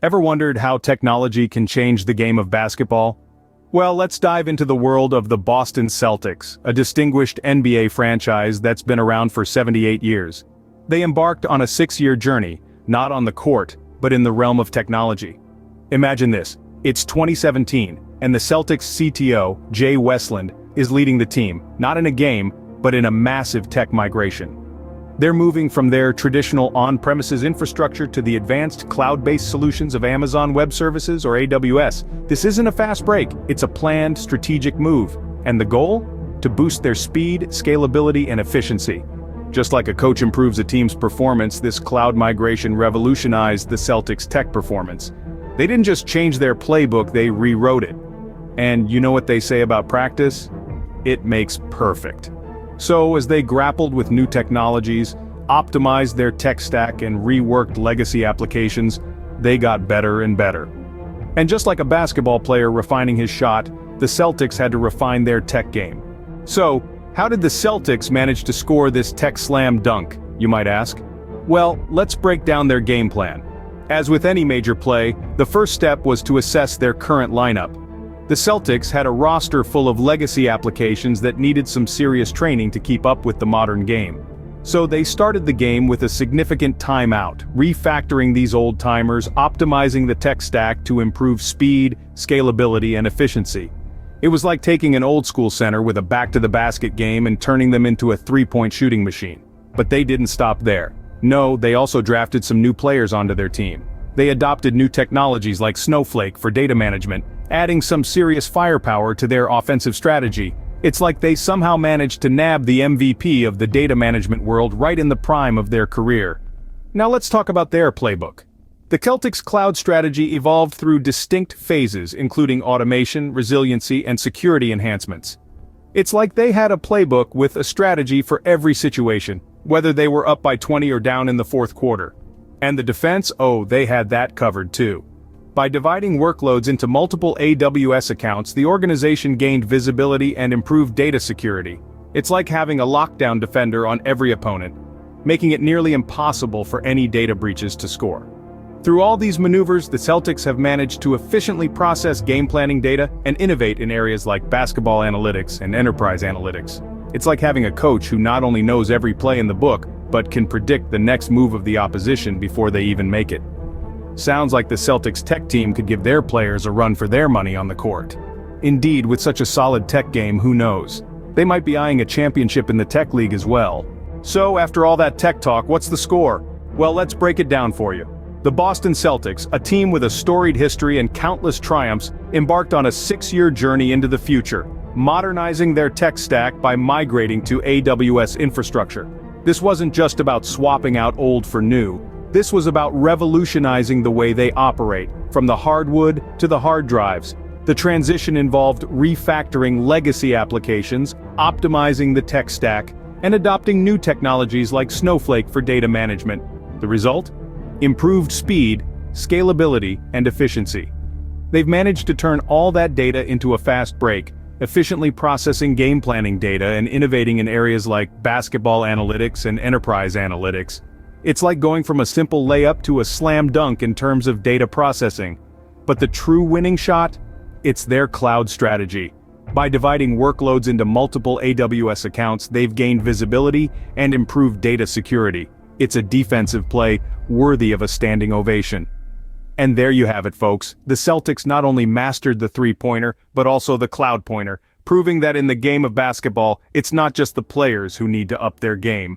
Ever wondered how technology can change the game of basketball? Well, let's dive into the world of the Boston Celtics, a distinguished NBA franchise that's been around for 78 years. They embarked on a 6-year journey, not on the court, but in the realm of technology. Imagine this, it's 2017, and the Celtics CTO, Jay Westland, is leading the team, not in a game, but in a massive tech migration. They're moving from their traditional on-premises infrastructure to the advanced cloud-based solutions of Amazon Web Services or AWS. This isn't a fast break, it's a planned, strategic move. And the goal? To boost their speed, scalability, and efficiency. Just like a coach improves a team's performance, this cloud migration revolutionized the Celtics' tech performance. They didn't just change their playbook, they rewrote it. And you know what they say about practice? It makes perfect. So as they grappled with new technologies, optimized their tech stack and reworked legacy applications, they got better and better. And just like a basketball player refining his shot, the Celtics had to refine their tech game. So, how did the Celtics manage to score this tech slam dunk, you might ask? Well, let's break down their game plan. As with any major play, the first step was to assess their current lineup. The Celtics had a roster full of legacy applications that needed some serious training to keep up with the modern game. So they started the game with a significant timeout, refactoring these old timers, optimizing the tech stack to improve speed, scalability, and efficiency. It was like taking an old-school center with a back-to-the-basket game and turning them into a three-point shooting machine. But they didn't stop there. No, they also drafted some new players onto their team. They adopted new technologies like Snowflake for data management, adding some serious firepower to their offensive strategy. It's like they somehow managed to nab the MVP of the data management world right in the prime of their career. Now let's talk about their playbook. The Celtics' cloud strategy evolved through distinct phases, including automation, resiliency, and security enhancements. It's like they had a playbook with a strategy for every situation, whether they were up by 20 or down in the fourth quarter. And the defense, oh, they had that covered too. By dividing workloads into multiple AWS accounts, the organization gained visibility and improved data security. It's like having a lockdown defender on every opponent, making it nearly impossible for any data breaches to score. Through all these maneuvers, the Celtics have managed to efficiently process game planning data and innovate in areas like basketball analytics and enterprise analytics. It's like having a coach who not only knows every play in the book, but can predict the next move of the opposition before they even make it. Sounds like the Celtics tech team could give their players a run for their money on the court. Indeed, with such a solid tech game, who knows? They might be eyeing a championship in the tech league as well. So after all that tech talk, what's the score? Well, let's break it down for you. The Boston Celtics, a team with a storied history and countless triumphs, embarked on a 6-year journey into the future, modernizing their tech stack by migrating to AWS infrastructure. This wasn't just about swapping out old for new. This was about revolutionizing the way they operate, from the hardwood to the hard drives. The transition involved refactoring legacy applications, optimizing the tech stack, and adopting new technologies like Snowflake for data management. The result? Improved speed, scalability, and efficiency. They've managed to turn all that data into a fast break, efficiently processing game planning data and innovating in areas like basketball analytics and enterprise analytics. It's like going from a simple layup to a slam dunk in terms of data processing. But the true winning shot? It's their cloud strategy. By dividing workloads into multiple AWS accounts, they've gained visibility and improved data security. It's a defensive play worthy of a standing ovation. And there you have it, folks. The Celtics not only mastered the three-pointer, but also the cloud pointer, proving that in the game of basketball, it's not just the players who need to up their game.